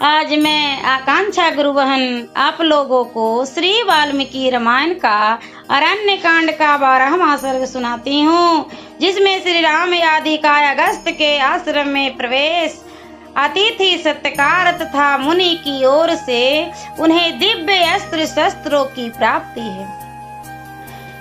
आज मैं आकांक्षा गुरुबहन आप लोगों को श्री वाल्मीकि रामायण का अरण्य कांड का 12वां सर्ग सुनाती हूँ, जिसमें श्री राम आदि का अगस्त के आश्रम में प्रवेश, अतिथि सत्कार तथा मुनि की ओर से उन्हें दिव्य अस्त्र शस्त्रों की प्राप्ति है।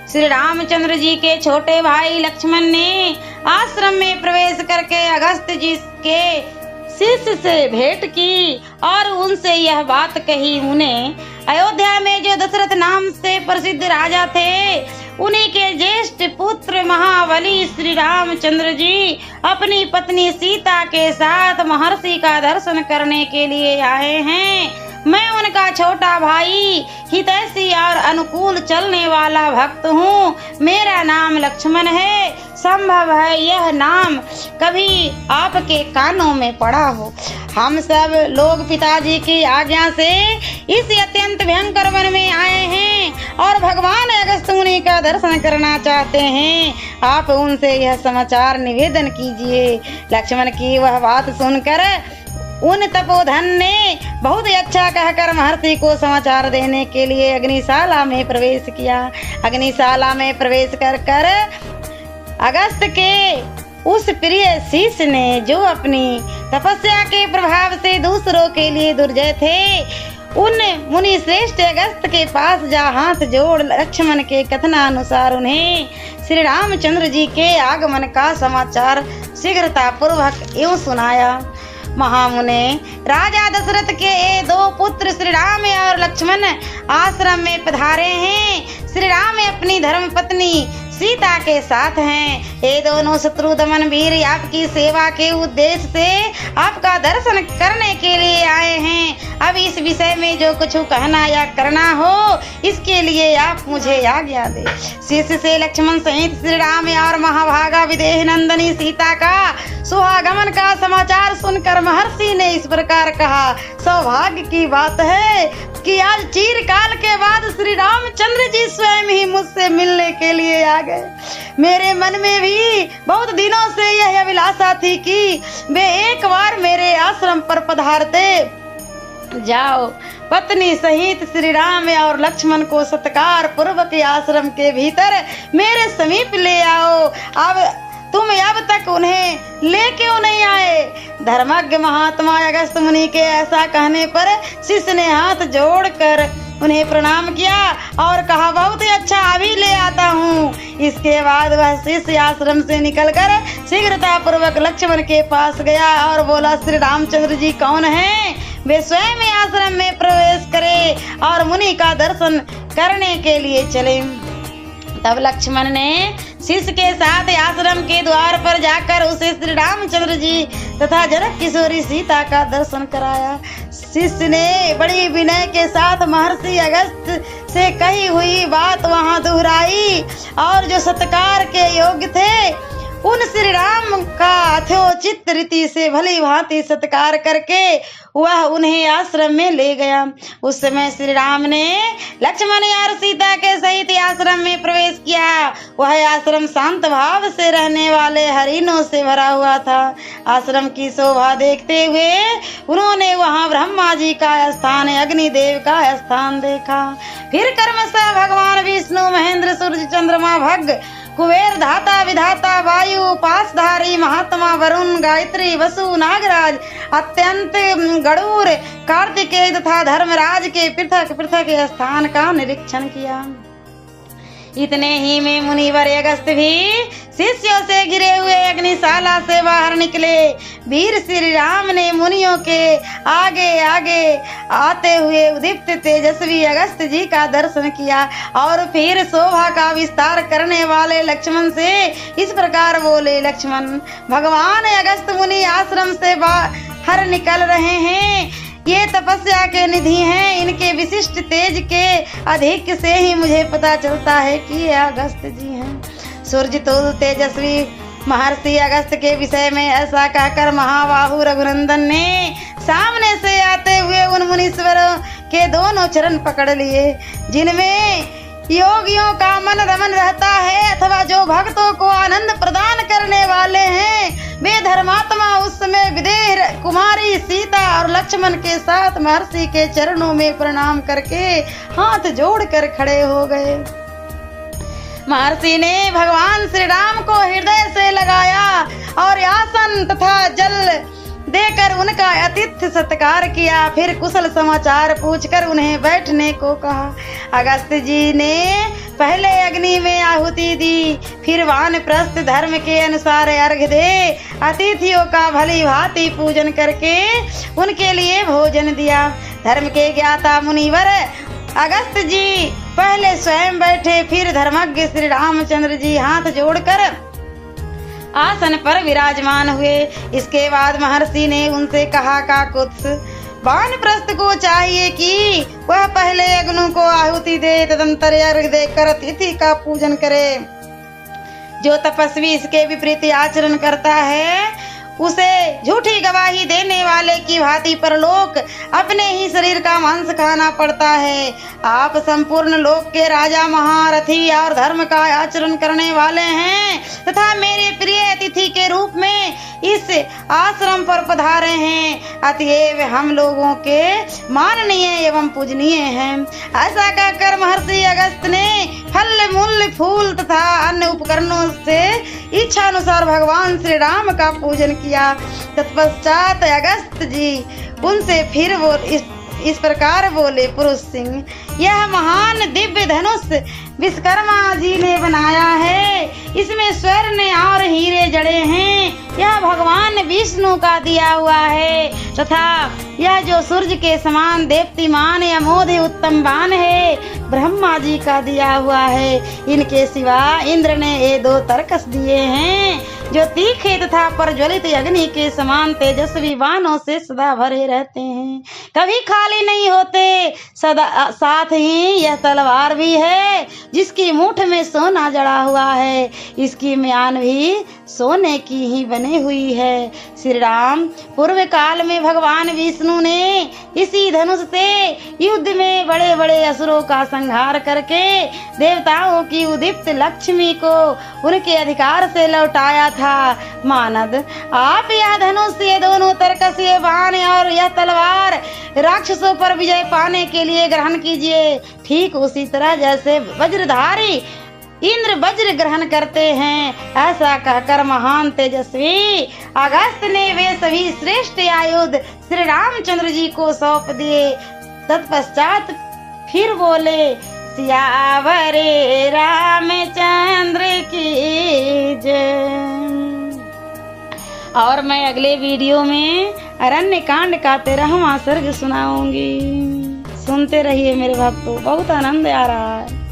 श्री रामचंद्र जी के छोटे भाई लक्ष्मण ने आश्रम में प्रवेश करके अगस्त जी के शिष्य से भेंट की और उनसे यह बात कही। उन्हें अयोध्या में जो दशरथ नाम से प्रसिद्ध राजा थे, उन्हीं के ज्येष्ठ पुत्र महाबली श्री रामचंद्र जी अपनी पत्नी सीता के साथ महर्षि का दर्शन करने के लिए आए हैं। मैं उनका छोटा भाई, हितैषी और अनुकूल चलने वाला भक्त हूँ। मेरा नाम लक्ष्मण है। संभव है यह नाम कभी आपके कानों में पड़ा हो। हम सब लोग पिताजी की आज्ञा से इस अत्यंत भयंकर वन में आए हैं और भगवान अगस्त मुनि का दर्शन करना चाहते हैं। आप उनसे यह समाचार निवेदन कीजिए। लक्ष्मण की वह बात सुनकर उन तपोधन ने बहुत अच्छा कहकर महर्षि को समाचार देने के लिए अग्निशाला में प्रवेश किया। अग्निशाला में प्रवेश कर अगस्त के उस प्रिय शिष्य ने, जो अपनी तपस्या के प्रभाव से दूसरों के लिए दुर्जय थे, उन मुनि श्रेष्ठ अगस्त के पास जा हाथ जोड़ लक्ष्मण के कथनानुसार उन्हें श्री रामचंद्र जी के आगमन का समाचार शीघ्रता पूर्वक यूं सुनाया। महामुने, राजा दशरथ के ये दो पुत्र श्री राम और लक्ष्मण आश्रम में पधारे हैं। श्री राम अपनी धर्म पत्नी सीता के साथ हैं। ये दोनों शत्रु दमन वीर आपकी सेवा के उद्देश्य से आपका दर्शन करने के लिए आए हैं। अब इस विषय में जो कुछ कहना या करना हो, इसके लिए आप मुझे आज्ञा दे। शिष्य से लक्ष्मण सहित श्री राम और महाभागा विदेह नंदनी सीता का सुहागमन का समाचार सुनकर महर्षि ने इस प्रकार कहा। सौभाग्य की बात है कि आज चिरकाल के बाद श्री रामचंद्र जी स्वयं ही मुझसे मिलने के लिए आ गए। मेरे मन में भी बहुत दिनों से यह अभिलाषा थी कि वे एक बार मेरे आश्रम पर पधारते। जाओ, पत्नी सहित श्री राम और लक्ष्मण को सत्कार पूर्वक आश्रम के भीतर मेरे समीप ले आओ। अब तुम अब तक उन्हें ले क्यों नहीं आए? धर्मज्ञ महात्मा अगस्त मुनि के ऐसा कहने पर शिष्य ने हाथ जोड़कर उन्हें प्रणाम किया और कहा, बहुत ही अच्छा, अभी ले आता हूँ। इसके बाद वह शिष्य आश्रम से निकलकर शीघ्रता पूर्वक लक्ष्मण के पास गया और बोला, श्री रामचंद्र जी कौन हैं? वे स्वयं आश्रम में प्रवेश करे और मुनि का दर्शन करने के लिए चले। तब लक्ष्मण ने शिष्य के साथ आश्रम के द्वार पर जाकर उसे श्री रामचंद्र जी तथा जनक किशोरी सीता का दर्शन कराया। शिष्य ने बड़ी विनय के साथ महर्षि अगस्त से कही हुई बात वहां दोहराई और जो सत्कार के योग्य थे, उन श्री राम का यथोचित रीति से भली भांति सत्कार करके वह उन्हें आश्रम में ले गया। उस समय श्री राम ने लक्ष्मण और सीता के सहित आश्रम में प्रवेश किया। वह आश्रम शांत भाव से रहने वाले हरिणों से भरा हुआ था। आश्रम की शोभा देखते हुए उन्होंने वहां ब्रह्मा जी का स्थान, अग्निदेव का स्थान देखा। फिर क्रमशः भगवान विष्णु, महेंद्र, सूर्य, चंद्रमा, भग, कुबेर, धाता, विधाता, वायु, पासधारी, महात्मा, वरुण, गायत्री, वसु, नागराज, अत्यंत, गरुड़, कार्तिकेय तथा धर्मराज के पृथक पृथक स्थान का निरीक्षण किया। इतने ही में मुनिवर अगस्त भी शिष्यों से घिरे हुए अग्निशाला से बाहर निकले। वीर श्री राम ने मुनियों के आगे आगे आते हुए उदीप्त तेजस्वी अगस्त जी का दर्शन किया और फिर शोभा का विस्तार करने वाले लक्ष्मण से इस प्रकार बोले, लक्ष्मण, भगवान अगस्त मुनि आश्रम से बाहर निकल रहे हैं। ये तपस्या के निधि हैं। इनके विशिष्ट तेज के अधिक से ही मुझे पता चलता है कि ये अगस्त जी हैं। सूर्य तुल्य तेजस्वी महर्षि अगस्त के विषय में ऐसा कहकर महाबाहु रघुनंदन ने सामने से आते हुए उन मुनीश्वरों के दोनों चरण पकड़ लिए, जिनमें योगियों का मन रमन रहता है अथवा जो भक्तों को आनंद प्रदान करने वाले हैं। वे धर्मात्मा उस समय विदेह कुमारी सीता और लक्ष्मण के साथ महर्षि के चरणों में प्रणाम करके हाथ जोड़कर खड़े हो गए। महर्षि ने भगवान श्री राम को हृदय से लगाया और आसन तथा जल देकर उनका आतिथ्य सत्कार किया। फिर कुशल समाचार पूछकर उन्हें बैठने को कहा। अगस्त जी ने पहले अग्नि में आहुति दी, फिर वानप्रस्थ धर्म के अनुसार अर्घ्य दे अतिथियों का भली भांति पूजन करके उनके लिए भोजन दिया। धर्म के ज्ञाता मुनिवर अगस्त जी पहले स्वयं बैठे, फिर धर्मज्ञ श्री रामचंद्र जी हाथ जोड़कर आसन पर विराजमान हुए। इसके बाद महर्षि ने उनसे कहा, काकुत्स, वानप्रस्थ को चाहिए कि वह पहले अग्नि को आहुति दे, तदंतर अर्घ्य देकर अतिथि का पूजन करे। जो तपस्वी इसके विपरीत आचरण करता है उसे झूठी गवाही देने वाले की भांति परलोक अपने ही शरीर का मांस खाना पड़ता है। आप संपूर्ण लोक के राजा, महारथी और धर्म का आचरण करने वाले हैं तथा मेरे प्रिय अतिथि के रूप में इस आश्रम पर पधारे हैं, अतएव हम लोगों के माननीय एवं पूजनीय हैं। ऐसा कहकर महर्षि अगस्त ने फल, मूल, फूल तथा अन्य उपकरणों से इच्छा अनुसार भगवान श्री राम का पूजन किया। तत्पश्चात अगस्त जी उनसे फिर वो इस प्रकार बोले, पुरुष सिंह, यह महान दिव्य धनुष विश्वकर्मा जी ने बनाया है। इसमें स्वर्ण और हीरे जड़े हैं। यह भगवान विष्णु का दिया हुआ है तथा यह जो सूर्य के समान देप्तिमान अमोघ उत्तम बाण है ब्रह्मा जी का दिया हुआ है। इनके सिवा इंद्र ने ये 2 तरकस दिए हैं जो तीखे तथा प्रज्वलित अग्नि के समान तेजस्वी बाणों से सदा भरे रहते हैं, कभी खाली नहीं होते। सदा साथ ही यह तलवार भी है जिसकी मूठ में सोना जड़ा हुआ है। इसकी म्यान भी सोने की ही बनी हुई है। श्री राम पूर्व काल में भगवान विष्णु ने इसी धनुष से युद्ध में बड़े बड़े असुरों का संहार करके देवताओं की उदीप्त लक्ष्मी को उनके अधिकार से लौटाया था। मानद, आप यह धनुष, ये दोनों तरकस, ये बाण और यह तलवार राक्षसों पर विजय पाने के लिए ग्रहण कीजिए, ठीक उसी तरह जैसे वज्रधारी इंद्र वज्र ग्रहण करते हैं। ऐसा कहकर महान तेजस्वी अगस्त ने वे सभी श्रेष्ठ आयुध श्री रामचंद्र जी को सौंप दिए। तत्पश्चात फिर बोले, सियावरे रामचंद्र की जय। और मैं अगले वीडियो में अरण्य कांड का 13वां सर्ग सुनाऊंगी। सुनते रहिए मेरे भक्तों, बहुत आनंद आ रहा है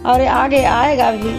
और आगे आएगा भी।